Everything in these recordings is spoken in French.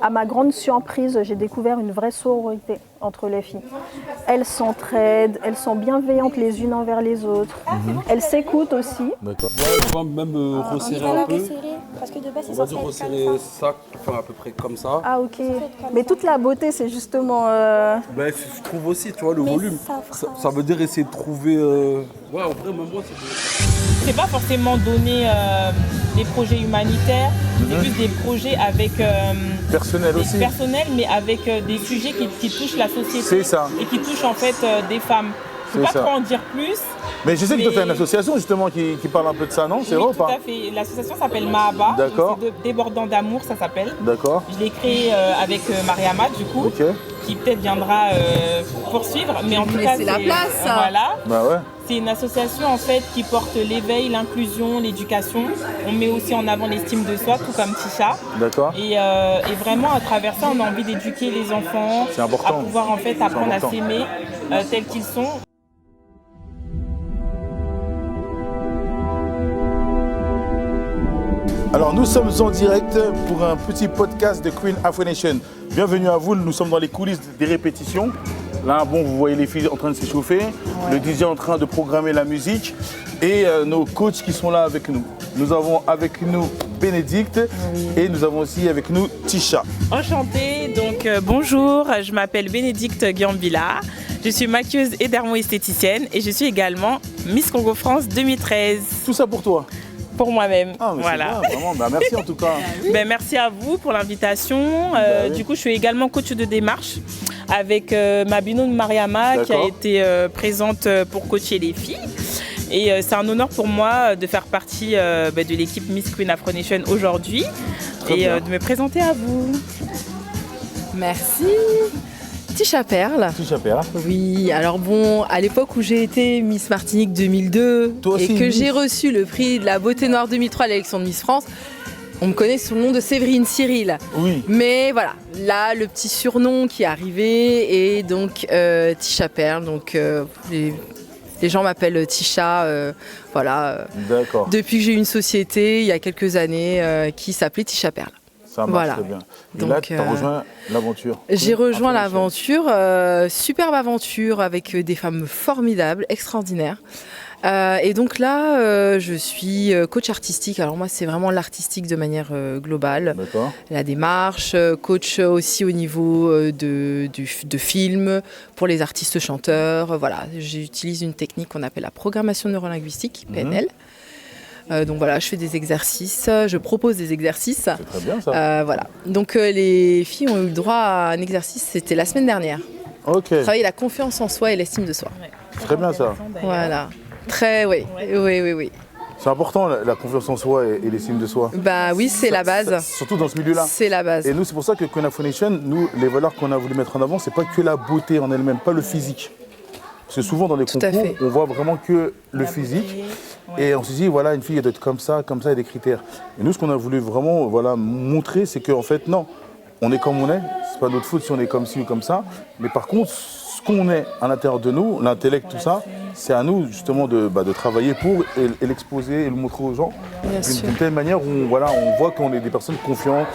À ma grande surprise, j'ai découvert une vraie sororité entre les filles. Elles s'entraident, elles sont bienveillantes les unes envers les autres. Elles s'écoutent aussi. D'accord. Ouais, on va même resserrer un peu. Parce que de base, On va dire resserrer ça, enfin à peu près comme ça. Ah ok. Mais toute la beauté, c'est justement... Ben, je trouve aussi, tu vois, le volume. Ça veut dire essayer de trouver... Ouais, en vrai, même moi, c'est pas forcément donner des projets humanitaires, c'est plus des projets avec... personnel aussi. Personnel, mais avec des sujets qui touchent la société. C'est ça. Et qui touchent en fait des femmes. Je ne peux pas trop en dire plus. Mais je sais que toi, tu as une association justement qui parle un peu de ça, non? C'est vrai ou pas? Tout à fait. L'association s'appelle Mahaba. D'accord. Débordant d'amour, ça s'appelle. D'accord. Je l'ai créée avec Mariama, du coup, qui peut-être viendra poursuivre. Mais en tout cas, c'est la place. Voilà. Bah ouais. C'est une association en fait qui porte l'éveil, l'inclusion, l'éducation. On met aussi en avant l'estime de soi, tout comme Tisha. D'accord. Et vraiment à travers ça, on a envie d'éduquer les enfants à pouvoir en fait apprendre à s'aimer tels qu'ils sont. Alors nous sommes en direct pour un petit podcast de Queen Afro Nation. Bienvenue à vous, nous sommes dans les coulisses des répétitions. Là, bon, vous voyez les filles en train de s'échauffer, le DJ en train de programmer la musique et nos coachs qui sont là avec nous. Nous avons avec nous Bénédicte et nous avons aussi avec nous Tisha. Enchantée, donc bonjour, je m'appelle Bénédicte Guiambila, je suis maquilleuse et dermo-esthéticienne et je suis également Miss Congo France 2013. Tout ça pour toi? Pour moi-même. Ah, mais voilà. C'est bien, vraiment. Merci en tout cas. Merci à vous pour l'invitation. Du coup, je suis également coach de démarche avec ma binôme Mariama qui a été présente pour coacher les filles. Et c'est un honneur pour moi de faire partie de l'équipe Miss Queen Afro Nation aujourd'hui et de me présenter à vous. Merci. Tisha Perle. Tisha Perle. Oui, alors bon, à l'époque où j'ai été Miss Martinique 2002 et que j'ai reçu le prix de la beauté noire 2003 à l'élection de Miss France, on me connaît sous le nom de Séverine Cyril. Oui. Mais voilà, là, le petit surnom qui est arrivé est donc Tisha Perle. Donc les gens m'appellent Tisha, voilà. D'accord. Depuis que j'ai eu une société, il y a quelques années, qui s'appelait Tisha Perle. Ça marche très bien. Et donc, là, tu as rejoint l'aventure. J'ai rejoint l'aventure, superbe aventure avec des femmes formidables, extraordinaires. Et donc là, je suis coach artistique. Alors moi, c'est vraiment l'artistique de manière globale. D'accord. La démarche, coach aussi au niveau de films, pour les artistes chanteurs. Voilà, j'utilise une technique qu'on appelle la programmation neurolinguistique, PNL. Donc voilà, je fais des exercices, je propose des exercices. C'est très bien ça. Voilà. Donc les filles ont eu le droit à un exercice, c'était la semaine dernière. Ok. Travailler la confiance en soi et l'estime de soi. Très bien ça. Voilà. Très, oui. C'est important la confiance en soi et l'estime de soi. Bah oui, c'est la base. Surtout dans ce milieu-là. C'est la base. Et nous, c'est pour ça que Queen Afro Nation, nous, les valeurs qu'on a voulu mettre en avant, c'est pas que la beauté en elle-même, pas le physique. Parce que souvent dans les concours, on voit vraiment que le physique. Et on se dit, voilà, une fille, elle doit être comme ça, il y a des critères. Et nous, ce qu'on a voulu vraiment montrer, c'est qu'en fait, non, on est comme on est. C'est pas notre faute si on est comme ci ou comme ça. Mais par contre, ce qu'on est à l'intérieur de nous, l'intellect, tout ça, c'est à nous justement de travailler pour et l'exposer et le montrer aux gens. D'une telle manière où on voit qu'on est des personnes confiantes,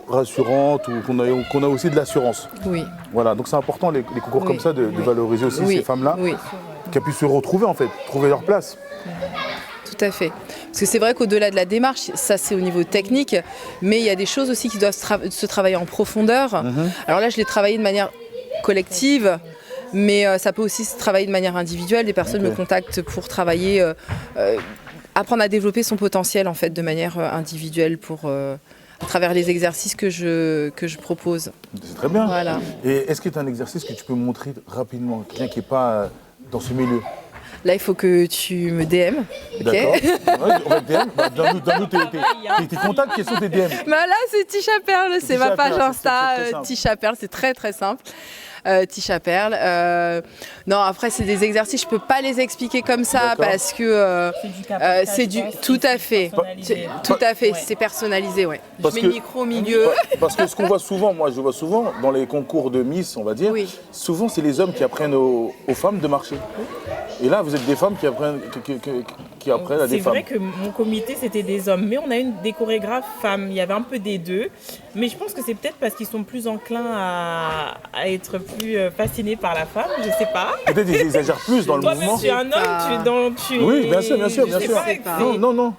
rassurantes, ou qu'on a aussi de l'assurance. Oui. Voilà, donc c'est important les concours comme ça de valoriser aussi ces femmes-là, qu'elles puissent se retrouver en fait, trouver leur place. Tout à fait. Parce que c'est vrai qu'au-delà de la démarche, ça c'est au niveau technique, mais il y a des choses aussi qui doivent se travailler en profondeur. Alors là, je l'ai travaillé de manière collective, mais ça peut aussi se travailler de manière individuelle. Des personnes me contactent pour travailler, apprendre à développer son potentiel en fait de manière individuelle à travers les exercices que je propose. C'est très bien. Voilà. Et est-ce qu'il y a un exercice que tu peux me montrer rapidement, quelqu'un qui n'est pas dans ce milieu? Là, il faut que tu me DM. D'accord. On va te DM. Donne-nous tes contacts, quels sont tes DM? Bah là, c'est Tisha Perle, c'est ma page Insta. Tisha Perle, c'est très très simple. Tisha Perle. Non, après, c'est des exercices, je peux pas les expliquer comme ça parce que c'est du. Tout à fait. Tout à fait, c'est personnalisé, ouais. Je mets le micro au milieu. Parce que ce qu'on voit souvent, moi je vois souvent dans les concours de Miss, on va dire, souvent c'est les hommes qui apprennent aux femmes de marcher. Et là, vous êtes des femmes qui apprennent, à des femmes. C'est vrai que mon comité, c'était des hommes, mais on a des chorégraphes femmes. Il y avait un peu des deux. Mais je pense que c'est peut-être parce qu'ils sont plus enclins à être plus fascinés par la femme, je sais pas. Peut-être qu'ils exagèrent plus dans le mouvement. Tu es un homme, tu es Oui, bien sûr. Non.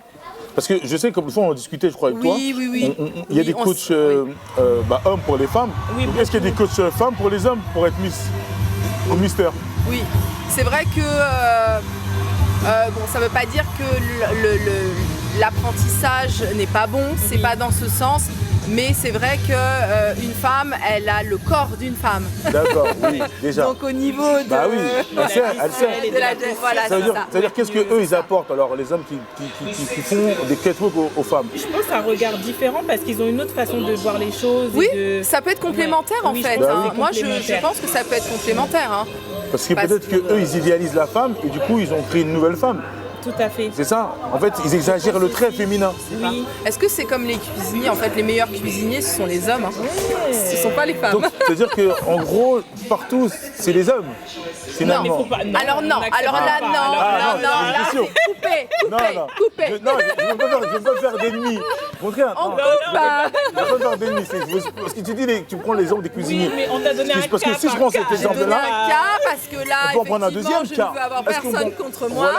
Parce que je sais que fois on en discutait, je crois, avec toi. Oui. Il y a des coachs hommes pour les femmes. Oui, est-ce qu'il y a des coachs femmes pour les hommes pour être Miss ou Mister? Oui, c'est vrai que ça ne veut pas dire que l'apprentissage n'est pas bon, c'est pas dans ce sens. Mais c'est vrai qu'une femme, elle a le corps d'une femme. D'accord, oui, déjà. Donc au niveau de... Bah oui, elle sait. Voilà, ça veut dire qu'est-ce qu'eux, ils apportent, alors, les hommes qui font des catwalks aux femmes? Je pense que c'est un regard différent parce qu'ils ont une autre façon de voir les choses. Oui, ça peut être complémentaire en fait. Moi, je pense que ça peut être complémentaire. Parce que peut-être qu'eux, ils idéalisent la femme et du coup, ils ont créé une nouvelle femme. Tout à fait. C'est ça. En fait, ils exagèrent le trait féminin. Oui. Est-ce que c'est comme les cuisiniers? En fait, les meilleurs cuisiniers, ce sont les hommes. Ce ne sont pas les femmes. Donc, c'est-à-dire qu'en gros, partout, c'est les hommes. Finalement. Non, alors là, coupé. Je ne veux pas faire d'ennemis. Au contraire, je ne veux pas faire d'ennemis. Parce que tu dis, tu prends l'exemple des cuisiniers. Oui, mais on t'a donné un cas. Parce que si je prends cet exemple-là, un cas parce que là, on peut en prendre un deuxième cas. Je ne veux avoir personne contre moi.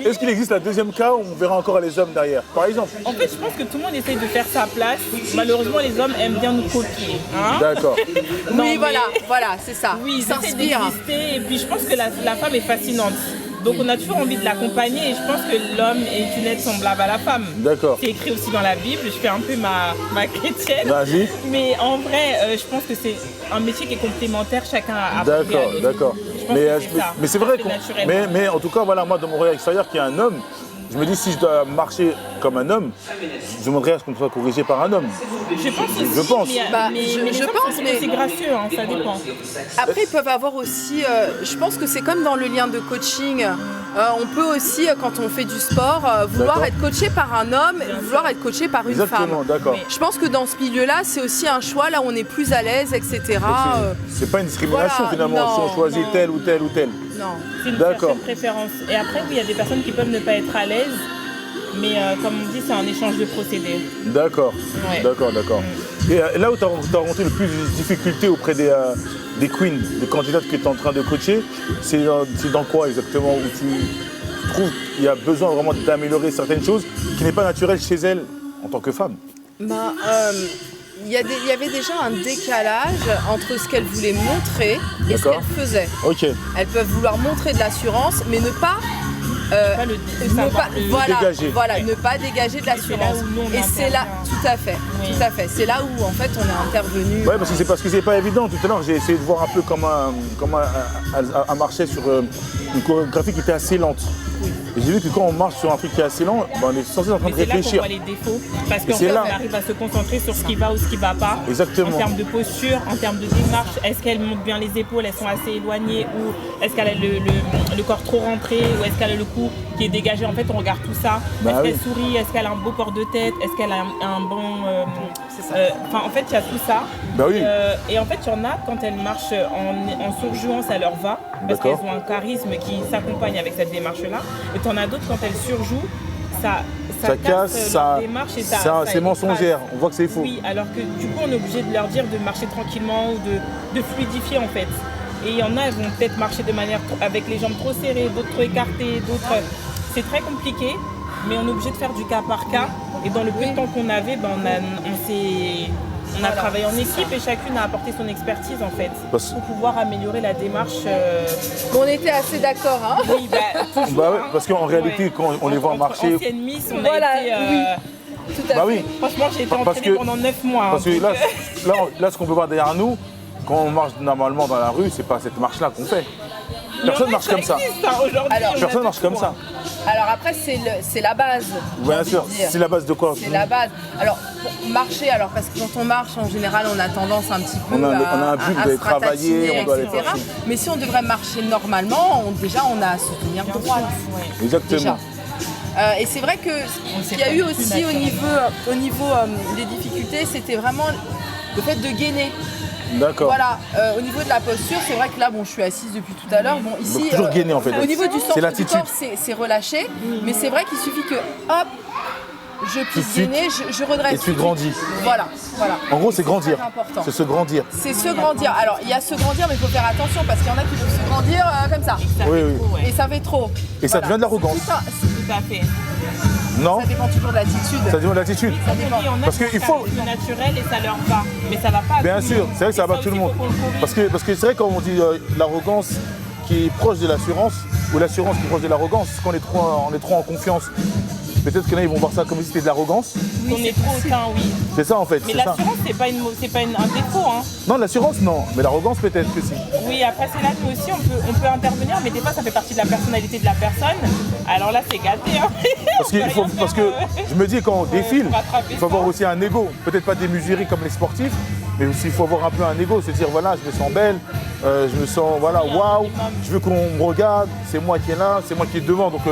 Est-ce qu'il existe un deuxième cas où on verra encore les hommes derrière, par exemple? En fait, je pense que tout le monde essaye de faire sa place. Malheureusement, les hommes aiment bien nous copier. D'accord. Oui, voilà, c'est ça. Oui, ils s'inspirent. d'exister. Et puis, je pense que la femme est fascinante. Donc, on a toujours envie de l'accompagner. Et je pense que l'homme est une aide semblable à la femme. D'accord. C'est écrit aussi dans la Bible. Je fais un peu ma chrétienne. Vas-y. Mais en vrai, je pense que c'est un métier qui est complémentaire. Chacun a D'accord. Mais c'est vrai mais en tout cas, voilà, moi, dans mon regard extérieur, qui est un homme, je me dis, si je dois marcher comme un homme, je demanderais à ce qu'on soit corrigé par un homme. Je pense aussi. Je pense. Mais c'est gracieux, ça dépend. Après, ils peuvent avoir aussi, je pense que c'est comme dans le lien de coaching. On peut aussi, quand on fait du sport, vouloir être coaché par un homme, vouloir être coaché par une femme. Exactement, d'accord. Je pense que dans ce milieu-là, c'est aussi un choix, là où on est plus à l'aise, etc. C'est pas une discrimination finalement, si on choisit tel ou tel ou tel. Non. C'est une certaine préférence. Et après, oui, il y a des personnes qui peuvent ne pas être à l'aise, mais comme on dit, c'est un échange de procédés. D'accord, d'accord. Et là où tu as rencontré le plus de difficultés auprès des queens, des candidates que tu es en train de coacher, c'est dans quoi exactement où tu trouves qu'il y a besoin vraiment d'améliorer certaines choses qui n'est pas naturel chez elles en tant que femme? Il y avait déjà un décalage entre ce qu'elles voulaient montrer et ce qu'elles faisaient. Ok. Elles peuvent vouloir montrer de l'assurance, mais ne pas ne pas dégager de l'assurance. Et c'est là, tout à fait. C'est là où en fait on est intervenu. Ouais, parce que c'est pas évident. Tout à l'heure, j'ai essayé de voir un peu comment elle marchait sur une chorégraphie qui était assez lente. Et j'ai vu que quand on marche sur un truc qui est assez lent, on est censé en train de réfléchir. C'est là qu'on voit les défauts. Parce qu'en fait, on arrive à se concentrer sur ce qui va ou ce qui ne va pas. Exactement. En termes de posture, en termes de démarche, est-ce qu'elle monte bien les épaules, elles sont assez éloignées, ou est-ce qu'elle a le corps trop rentré, ou est-ce qu'elle a le cou qui est dégagé. En fait, on regarde tout ça. Est-ce qu'elle sourit, est-ce qu'elle a un beau port de tête, est-ce qu'elle a un bon... en fait, il y a tout ça. Et en fait, il y en a, quand elles marchent en surjouant, ça leur va. Parce qu'elles ont un charisme qui s'accompagne avec cette démarche-là. Et t'en as d'autres, quand elles surjouent, ça casse leur démarche et c'est mensongère, on voit que c'est faux. Oui, alors que du coup, on est obligé de leur dire de marcher tranquillement ou de fluidifier en fait. Et il y en a, elles vont peut-être marcher de manière avec les jambes trop serrées, d'autres trop écartées, d'autres... C'est très compliqué, mais on est obligé de faire du cas par cas. Et dans le peu de temps qu'on avait, on a travaillé en équipe et chacune a apporté son expertise en fait pour pouvoir améliorer la démarche. On était assez d'accord, hein? Oui, parce qu'en réalité, quand on les voit marcher... Ancienne Miss, on a été... Tout à fait. Franchement, j'ai été entraînée pendant 9 mois. Parce que là, ce qu'on peut voir derrière nous, quand on marche normalement dans la rue, c'est pas cette marche-là qu'on fait. Personne marche comme ça. Personne marche comme ça. Alors après, c'est la base. Bien sûr, c'est la base de quoi? C'est la base. Alors, pour marcher, parce que quand on marche, en général, on a tendance un petit peu on a un but de travailler, on doit aller etc. Mais si on devrait marcher normalement, on a à se tenir droit. Exactement. Déjà. Et c'est vrai que ce qu'il y a eu aussi au niveau des difficultés, c'était vraiment le fait de gainer. D'accord. Voilà, au niveau de la posture, c'est vrai que là, je suis assise depuis tout à l'heure. Bon, ici, donc toujours gainer en fait. Au niveau du centre du corps, l'attitude. c'est relâché, mais c'est vrai qu'il suffit que, hop, je puisse gainer, je redresse. Et tu grandis. Voilà. En gros, c'est grandir. C'est se grandir. C'est se grandir. Alors, il y a se grandir, mais il faut faire attention parce qu'il y en a qui peuvent se grandir comme ça. Oui. Et ça fait trop. Et ça devient de l'arrogance. Tout à fait. Non. Ça dépend toujours de l'attitude. Ça dépend de l'attitude. Ça dépend. Parce qu'il faut. C'est naturel et ça leur va. Mais ça va pas à Bien tout le sûr, monde. c'est vrai que ça va à tout le monde. Parce que c'est vrai quand on dit l'arrogance qui est proche de l'assurance ou l'assurance qui est proche de l'arrogance, quand on est trop en confiance. Peut-être que là ils vont voir ça comme si c'était de l'arrogance. On est trop hautain, oui. C'est ça en fait. Mais l'assurance, c'est pas un défaut. Hein. Non, l'assurance non, mais l'arrogance peut-être que si. Oui, après c'est là nous aussi on peut intervenir, mais des fois ça fait partie de la personnalité de la personne. Alors là c'est gâté. Hein. Parce que je me dis quand on défile, il faut avoir aussi un ego. Peut-être pas démesuré comme les sportifs, mais aussi il faut avoir un peu un ego, se dire voilà je me sens belle, je me sens waouh, je veux qu'on me regarde, c'est moi qui est là, c'est moi qui est devant. Donc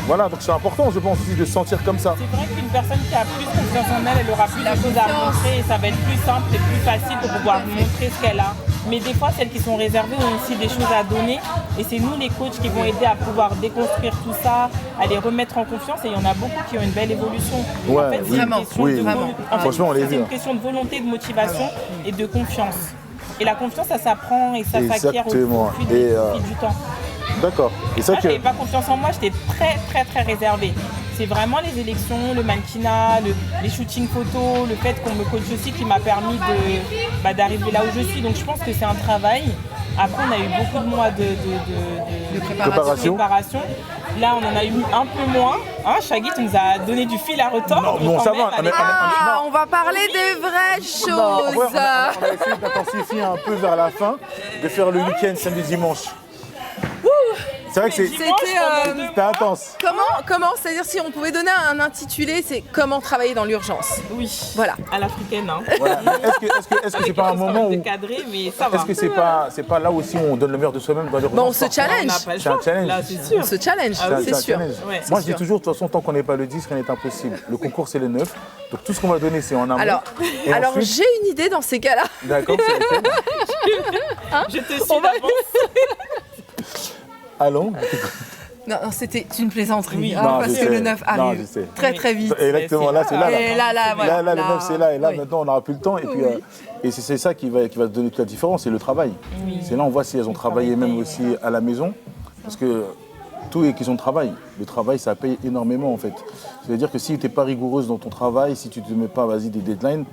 voilà, donc c'est important je pense aussi de se sentir comme ça. C'est vrai qu'une personne qui a plus confiance en elle, elle aura plus de choses à montrer et ça va être plus simple et plus facile pour pouvoir montrer ce qu'elle a. Mais des fois, celles qui sont réservées ont aussi des choses à donner et c'est nous les coachs qui vont aider à pouvoir déconstruire tout ça, à les remettre en confiance et il y en a beaucoup qui ont une belle évolution. Ouais, en fait, Franchement, on les c'est vit. une question de volonté, de motivation et de confiance. Et la confiance, ça s'apprend et ça s'acquiert au fil du temps. D'accord. Et ça je n'avais pas confiance en moi, j'étais très réservée. C'est vraiment les élections, le mannequinat, les shootings photos, le fait qu'on me coach aussi qui m'a permis d'arriver là où je suis. Donc je pense que c'est un travail. Après, on a eu beaucoup de mois de préparation. Là, on en a eu un peu moins. Shaggy, tu nous as donné du fil à retordre. Non, ça va. On va parler des vraies choses. On va essayer d'intensifier un peu vers la fin, de faire le week-end samedi dimanche. C'est vrai que c'était intense. Comment c'est-à-dire si on pouvait donner un intitulé, c'est comment travailler dans l'urgence. Oui. Voilà. À l'africaine. Hein. Voilà. Est-ce que c'est pas un moment où cadré, mais ça va. Est-ce que c'est pas là aussi où on donne le meilleur de soi-même dans l'urgence? Bon, on se challenge. C'est un challenge. Là, c'est sûr. On se challenge, c'est sûr. Ouais, moi, je dis toujours, de toute façon, tant qu'on n'est pas le 10, rien n'est impossible. Le concours, c'est le 9. Donc tout ce qu'on va donner, c'est en amont. Alors ensuite... j'ai une idée dans ces cas-là. D'accord, c'est laquelle? Je te suis d'avance. Allons. Non, c'était une plaisanterie. Oui. Parce que le 9 arrive très vite. Exactement, là c'est là. Et là, le 9 c'est là. Et là maintenant on n'aura plus le temps. Et puis et c'est ça qui va donner toute la différence, c'est le travail. Oui. C'est là on voit si elles ont travaillé même aussi à la maison. Parce que tout est question de travail. Le travail ça paye énormément en fait. C'est-à-dire que si tu n'es pas rigoureuse dans ton travail, si tu ne te mets pas des deadlines,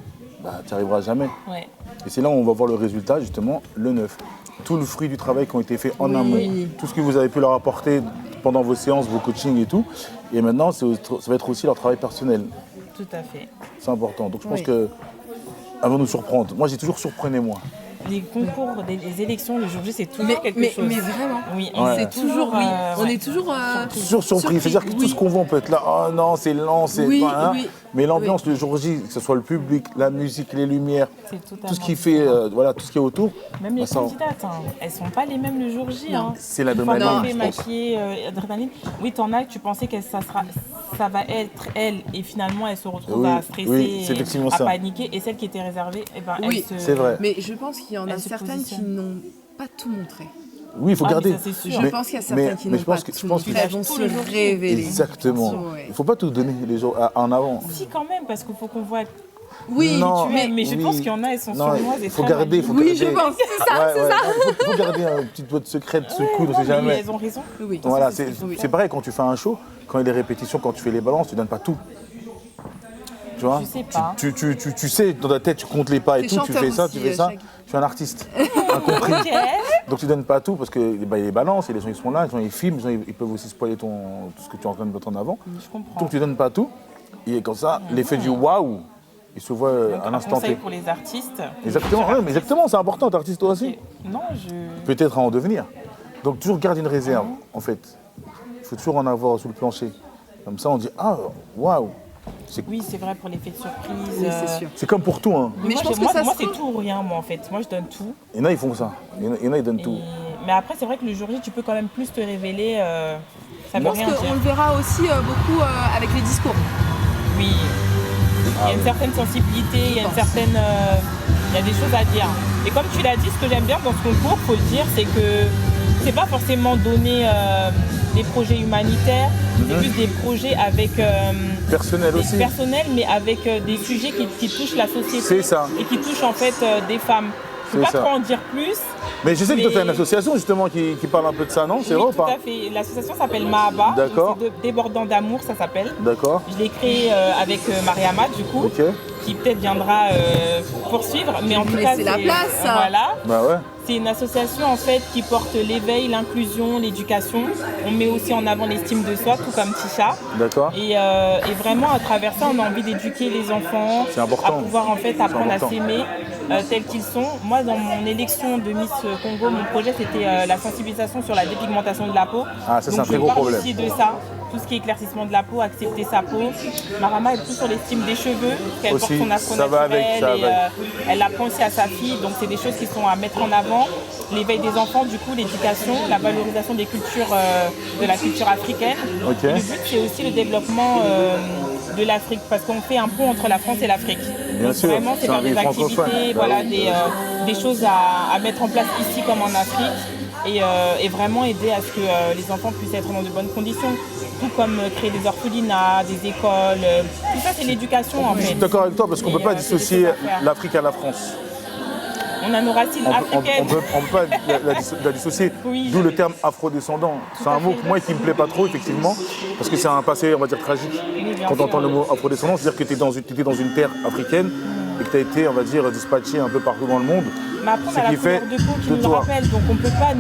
tu n'y arriveras jamais. Ouais. Et c'est là où on va voir le résultat justement le 9. Tout le fruit du travail qui ont été faits en amont, tout ce que vous avez pu leur apporter pendant vos séances, vos coachings et tout. Et maintenant, ça va être aussi leur travail personnel. Tout à fait. C'est important. Donc je pense que, avant de nous surprendre, moi j'ai toujours surprenez-moi. Les concours, les élections, le jour J, c'est toujours quelque chose. Mais vraiment, oui, c'est toujours, on est toujours surpris. C'est-à-dire que tout ce qu'on voit, on peut être là, oh non, c'est lent, c'est pas. Mais l'ambiance, le jour J, que ce soit le public, la musique, les lumières, tout ce qui fait, tout ce qui est autour. Même les candidates, elles sont pas les mêmes le jour J. C'est l'adrénaline. Maquillée, adrénaline. Oui, t'en as que tu pensais que ça va être elle, et finalement elle se retrouve à stresser, à paniquer, et celle qui était réservée, c'est vrai. Mais je pense qu'il y en a certaines qui n'ont pas tout montré. Oui, il faut garder. Je pense qu'il y a certaines qui n'ont pas tout montré. Elles vont se révéler. Exactement. Il ne faut pas tout donner les jours en avant. Si, quand même, parce qu'il faut qu'on voit. Oui, mais je pense qu'il y en a, elles sont sournoises. Il faut garder. Oui, je pense, c'est ça. Il faut garder une petite boîte secrète sous le coude, on ne sait jamais. Elles ont raison. Voilà, c'est pareil quand tu fais un show, quand il y a des répétitions, quand tu fais les balances, tu ne donnes pas tout. Tu vois, je sais pas. Tu sais, dans ta tête, tu comptes les pas et tout, tu fais ça. Tu es un artiste, incompris. Donc tu donnes pas tout parce que y a les balances, et les gens ils sont là, les gens ils filment, les gens ils peuvent aussi spoiler tout ce que tu es en train de mettre en avant. Je comprends. Donc tu donnes pas tout. Et comme ça, l'effet du waouh, il se voit à l'instant T. Pour les artistes. Exactement, mais exactement, c'est important, t'es artiste toi aussi. Non, Peut-être à en devenir. Donc toujours garde une réserve, en fait. il faut toujours en avoir sous le plancher. Comme ça, on dit, ah, waouh. Oui, c'est vrai pour l'effet de surprise. Oui, c'est sûr. C'est comme pour tout. Hein. Mais moi, c'est tout ou rien, moi, en fait. Moi, je donne tout. Il y en a, ils font ça. Il y en a, ils donnent tout. Mais après, c'est vrai que le jour J, tu peux quand même plus te révéler. Ça Je veut pense rien dire. qu'on le verra aussi beaucoup avec les discours. Oui. Il y a une certaine sensibilité, il y a une certaine... il y a des choses à dire. Et comme tu l'as dit, ce que j'aime bien dans ce concours, faut le dire, c'est que c'est pas forcément donner des projets humanitaires, c'est plus des projets avec... personnel aussi. Personnels, mais avec des sujets qui touchent la société. C'est ça. Et qui touchent en fait des femmes. Je ne peux pas trop en dire plus. Mais je sais que toi, tu as une association justement qui parle un peu de ça, non? C'est vrai ou pas? Tout à fait. L'association s'appelle Mahaba. D'accord. Débordant d'amour, ça s'appelle. D'accord. Je l'ai créée avec Mariama, du coup, qui peut-être viendra poursuivre. Mais en tout cas, c'est la place. Voilà. Bah ouais. C'est une association en fait qui porte l'éveil, l'inclusion, l'éducation. On met aussi en avant l'estime de soi, tout comme Tisha. D'accord. Et vraiment à travers ça, on a envie d'éduquer les enfants, à pouvoir en fait apprendre à s'aimer tels qu'ils sont. Moi, dans mon élection de Miss Congo, mon projet c'était la sensibilisation sur la dépigmentation de la peau. Ah, ça c'est un très gros problème. Aussi de ça. Tout ce qui est éclaircissement de la peau, accepter sa peau. Marama est plus sur l'estime des cheveux, qu'elle porte son afro naturel elle apprend aussi à sa fille, donc c'est des choses qui sont à mettre en avant. L'éveil des enfants, du coup, l'éducation, la valorisation des cultures, de la culture africaine. Et le but, c'est aussi le développement de l'Afrique, parce qu'on fait un pont entre la France et l'Afrique. Bien sûr, vraiment, c'est dans des activités, voilà, des choses à mettre en place ici comme en Afrique. Et vraiment aider à ce que les enfants puissent être dans de bonnes conditions. Tout comme créer des orphelinats, des écoles. Tout ça, c'est l'éducation en fait. Je suis d'accord avec toi parce qu'on ne peut pas dissocier l'Afrique à la France. On a nos racines africaines. On ne peut pas la dissocier, d'où le terme afrodescendant. C'est un mot moi qui ne me plaît pas trop, effectivement, parce que c'est un passé, on va dire, tragique. Quand on entend le mot afrodescendant, c'est-à-dire que tu étais dans une terre africaine et que tu as été, on va dire, dispatché un peu partout dans le monde. Mais après, on a la couleur de peau qui nous le rappelle, donc on peut pas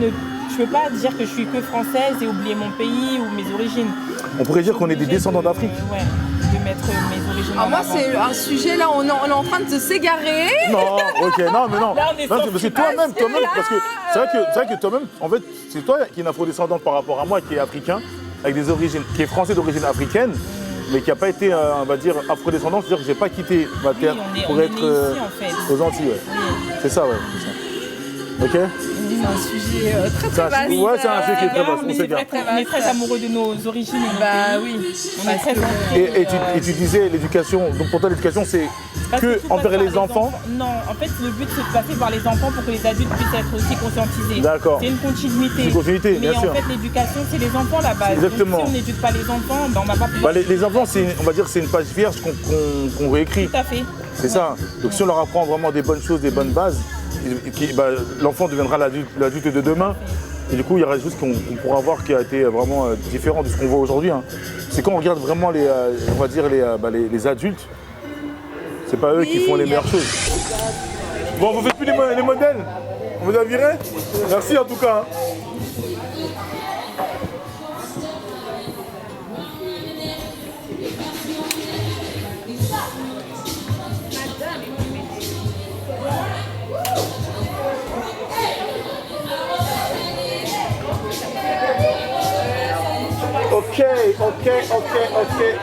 je ne peux pas dire que je suis que française et oublier mon pays ou mes origines. On pourrait dire qu'on est des descendants d'Afrique. Ouais, de mettre mes origines en moi, avant. c'est un sujet, là, on est en train de se s'égarer. Non, ok, non, mais non. Là, on est parce que toi-même, parce que c'est vrai que toi-même, en fait, c'est toi qui es une afrodescendante par rapport à moi, qui est africain, avec des origines, qui est français d'origine africaine, mais qui n'a pas été, on va dire, afrodescendant, c'est-à-dire que j'ai pas quitté ma terre pour être ici, en fait. aux Antilles. Ouais. Oui. C'est ça, ouais. C'est ça. Ok. C'est un sujet très très vaste. Ouais, c'est un sujet qui est très vaste. On est très amoureux de nos origines. Bah oui. On est très ancrés. Et tu disais l'éducation. Donc pour toi, l'éducation, c'est que envers les enfants. Non, en fait, le but c'est de passer par les enfants pour que les adultes puissent être aussi conscientisés. D'accord. C'est une continuité. C'est une continuité, bien sûr. Mais en fait, l'éducation, c'est les enfants la base. Exactement. Donc, si on n'éduque pas les enfants, ben, on va pas pouvoir. Les enfants, on va dire, c'est une page vierge qu'on réécrit. Tout à fait. C'est ça. Donc si on leur apprend vraiment des bonnes choses, des bonnes bases, l'enfant deviendra l'adulte de demain. Et du coup, il y aura des choses qu'on pourra voir qui a été vraiment différent de ce qu'on voit aujourd'hui. Hein. C'est quand on regarde vraiment on va dire les adultes, c'est pas eux qui font les meilleures choses. Bon, vous faites plus les modèles? On vous a viré? Merci en tout cas. Hein.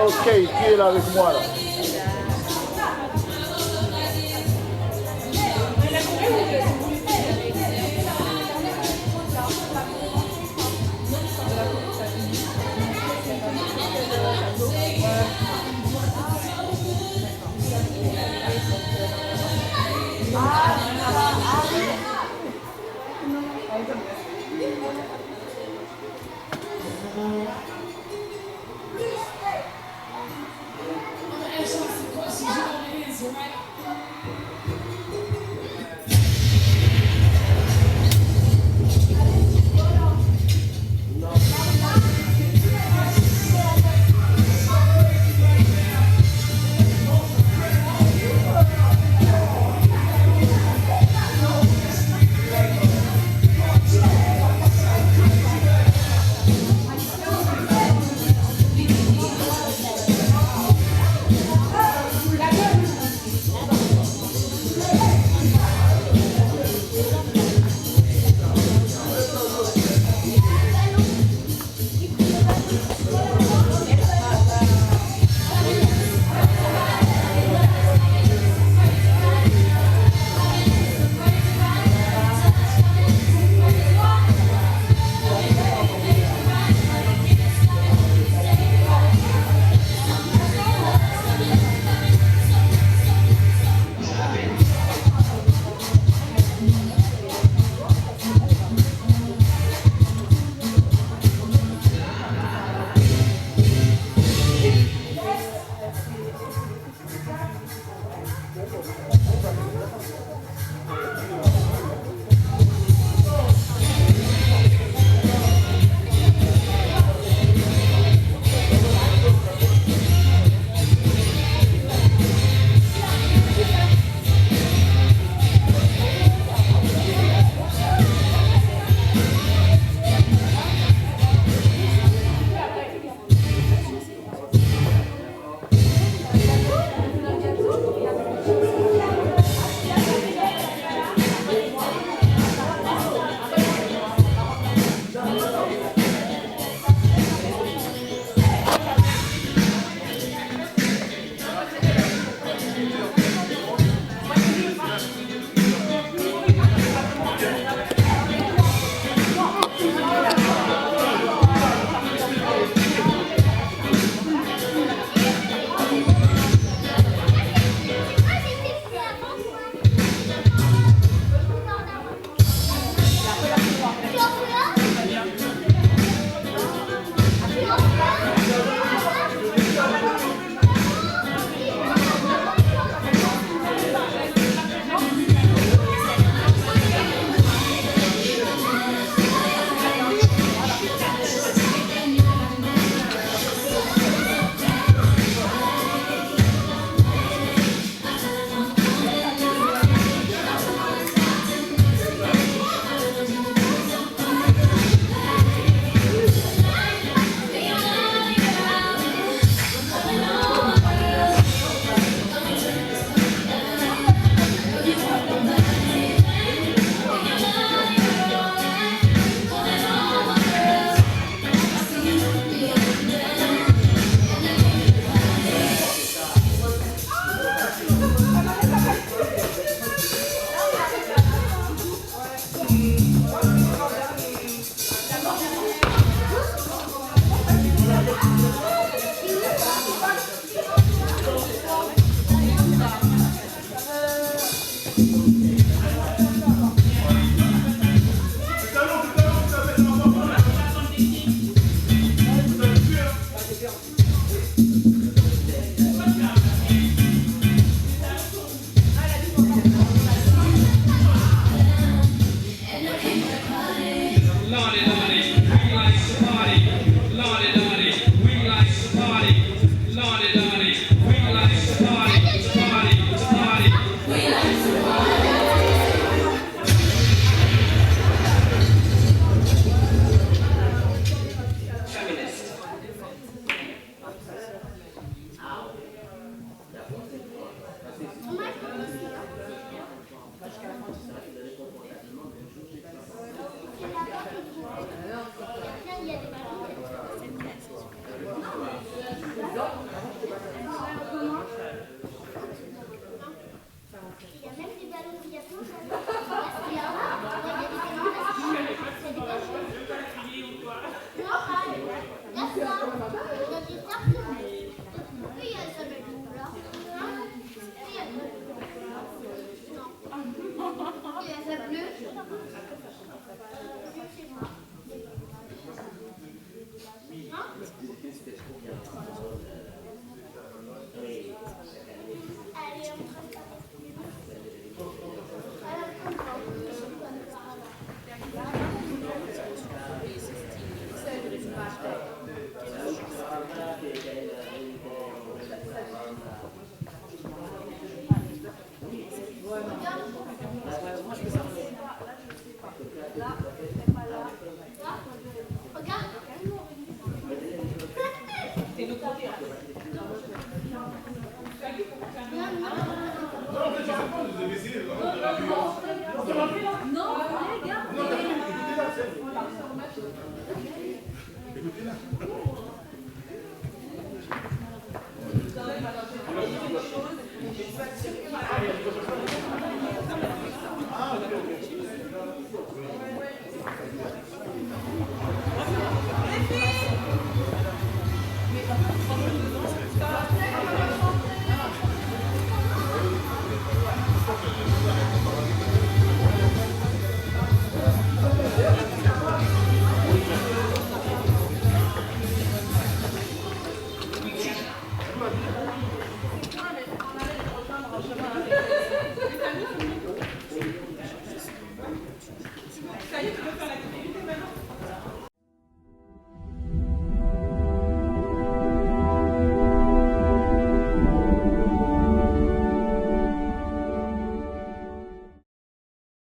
Ok, qui est là avec moi là?